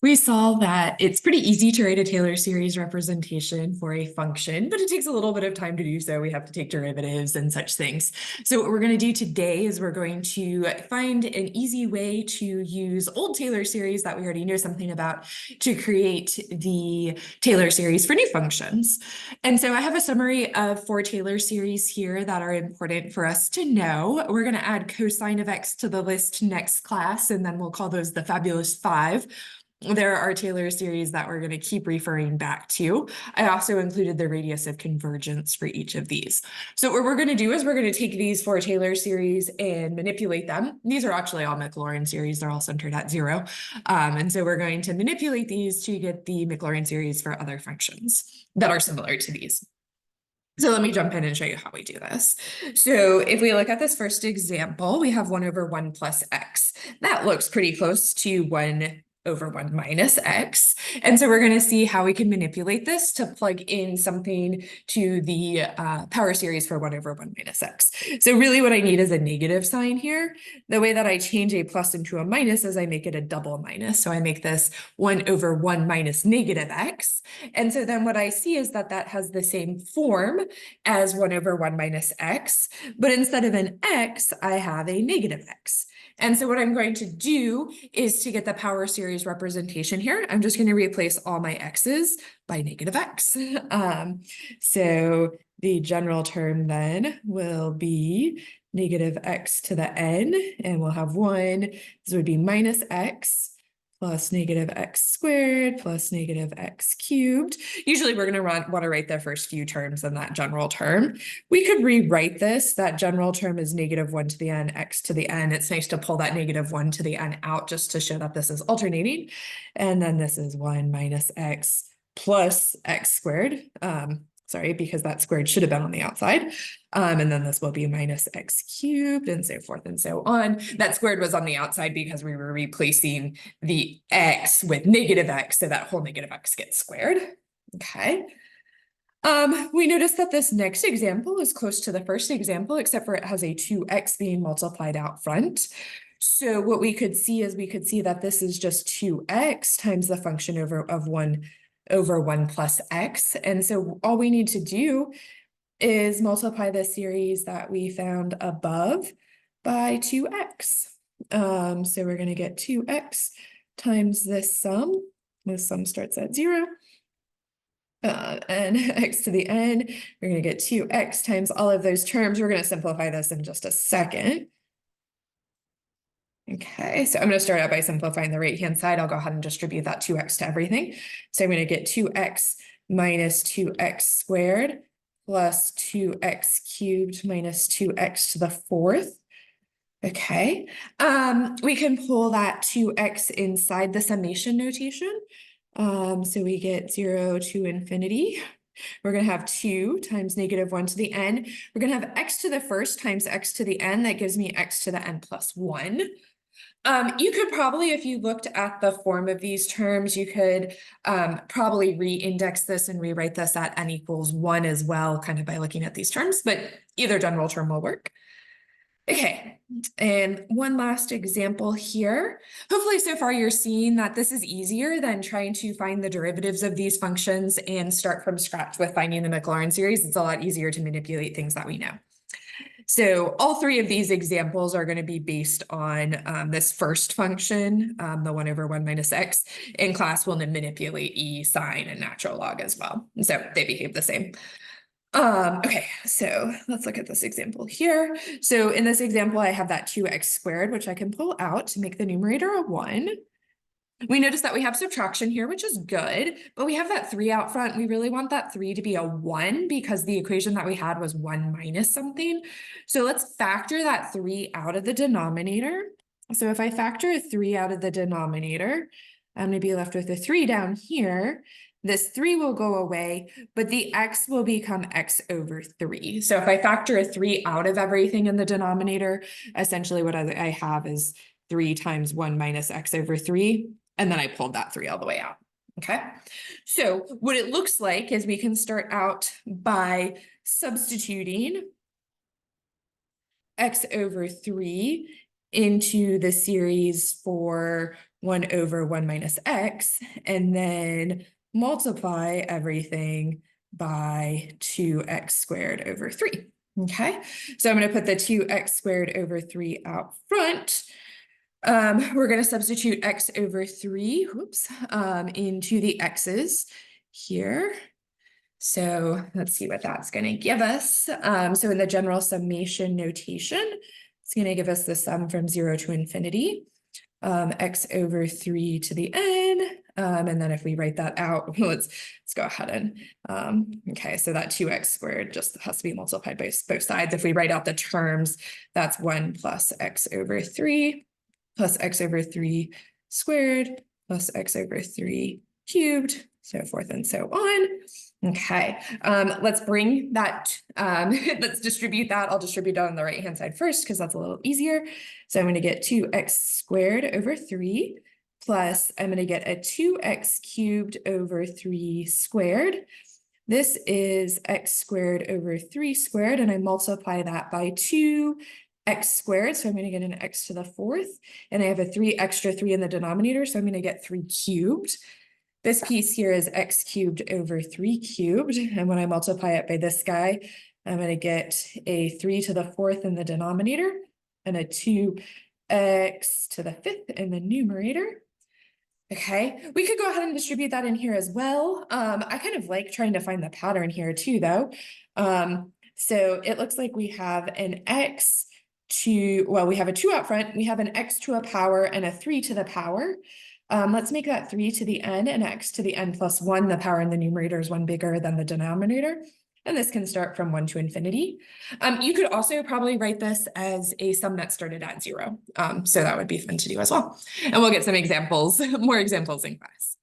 We saw that it's pretty easy to write a Taylor series representation for a function, but it takes a little bit of time to do so. We have to take derivatives and such things. So what we're going to do today is we're going to find an easy way to use old Taylor series that we already know something about to create the Taylor series for new functions. And so I have a summary of 4 Taylor series here that are important for us to know. We're going to add cosine of x to the list next class, and then we'll call those the fabulous 5. There are Taylor series that we're going to keep referring back to. I also included the radius of convergence for each of these. So what we're going to do is we're going to take these 4 Taylor series and manipulate them. These are actually all Maclaurin series. They're all centered at 0. And so we're going to manipulate these to get the Maclaurin series for other functions that are similar to these. So let me jump in and show you how we do this. So if we look at this first example, we have 1 over 1 plus x. That looks pretty close to 1 over 1 minus x. And so we're going to see how we can manipulate this to plug in something to the power series for 1 over 1 minus x. So really what I need is a negative sign here. The way that I change a plus into a minus is I make it a double minus. So I make this 1 over 1 minus negative x. And so then what I see is that that has the same form as 1 over 1 minus x, but instead of an x, I have a negative x. And so what I'm going to do is to get the power series representation here, I'm just going to replace all my x's by negative x. So the general term then will be negative x to the n, and we'll have 1. This would be minus x plus negative x squared plus negative x cubed. Usually we're going to want to write the first few terms in that general term. We could rewrite this. That general term is negative 1 to the n, x to the n. It's nice to pull that negative 1 to the n out just to show that this is alternating. And then this is 1 minus x plus x squared. Sorry, because that squared should have been on the outside. And then this will be minus x cubed and so forth and so on. That squared was on the outside because we were replacing the x with negative x, so that whole negative x gets squared. Okay. We notice that this next example is close to the first example, except for it has a 2x being multiplied out front. So what we could see is we could see that this is just 2x times the function of 1 over 1 plus x. And so all we need to do is multiply the series that we found above by 2x. So we're going to get 2x times this sum. This sum starts at 0. And x to the n, we're going to get 2x times all of those terms. We're going to simplify this in just a second. Okay, so I'm going to start out by simplifying the right-hand side. I'll go ahead and distribute that 2x to everything. So I'm going to get 2x minus 2x squared plus 2x cubed minus 2x to the 4th. Okay, we can pull that 2x inside the summation notation. So we get 0 to infinity. We're going to have 2 times negative 1 to the n. We're going to have x to the first times x to the n. That gives me x to the n plus 1. You could probably, if you looked at the form of these terms, you could probably re-index this and rewrite this at n equals 1 as well, kind of by looking at these terms, but either general term will work. Okay, and one last example here. Hopefully so far you're seeing that this is easier than trying to find the derivatives of these functions and start from scratch with finding the Maclaurin series. It's a lot easier to manipulate things that we know. So all 3 of these examples are going to be based on this first function, the 1 over 1 minus x. In class, we'll manipulate e, sine, and natural log as well. And so they behave the same. Okay, so let's look at this example here. So in this example, I have that 2x squared, which I can pull out to make the numerator a 1. We notice that we have subtraction here, which is good, but we have that 3 out front. We really want that 3 to be a 1 because the equation that we had was 1 minus something. So let's factor that 3 out of the denominator. So if I factor a 3 out of the denominator, I'm going to be left with a 3 down here. This 3 will go away, but the x will become x over 3. So if I factor a 3 out of everything in the denominator, essentially what I have is 3 times 1 minus x over 3. And then I pulled that 3 all the way out. Okay, so what it looks like is we can start out by substituting x over 3 into the series for 1 over 1 minus x, and then multiply everything by 2x squared over 3. Okay, so I'm going to put the 2x squared over 3 out front. We're going to substitute x over 3, into the x's here. So let's see what that's going to give us. So in the general summation notation, it's going to give us the sum from 0 to infinity, x over 3 to the n. And then if we write that out, let's go ahead and, okay, so that 2x squared just has to be multiplied by both sides. If we write out the terms, that's 1 plus x over 3 plus x over 3 squared plus x over 3 cubed, so forth and so on. Okay, let's bring that, let's distribute that. I'll distribute it on the right-hand side first because that's a little easier. So I'm going to get 2x squared over 3 plus I'm going to get a 2x cubed over 3 squared. This is x squared over 3 squared, and I multiply that by 2x squared, so I'm going to get an x to the 4th, and I have a 3 extra 3 in the denominator, so I'm going to get 3 cubed. This piece here is x cubed over 3 cubed, and when I multiply it by this guy, I'm going to get a 3 to the 4th in the denominator, and a 2x to the 5th in the numerator. Okay, we could go ahead and distribute that in here as well. I kind of like trying to find the pattern here too, though. So it looks like we have an x to, well, we have a 2 out front, we have an x to a power and a 3 to the power. Let's make that 3 to the n and x to the n plus 1. The power in the numerator is 1 bigger than the denominator. And this can start from 1 to infinity. You could also probably write this as a sum that started at 0. So that would be fun to do as well. And we'll get some examples, more examples in class.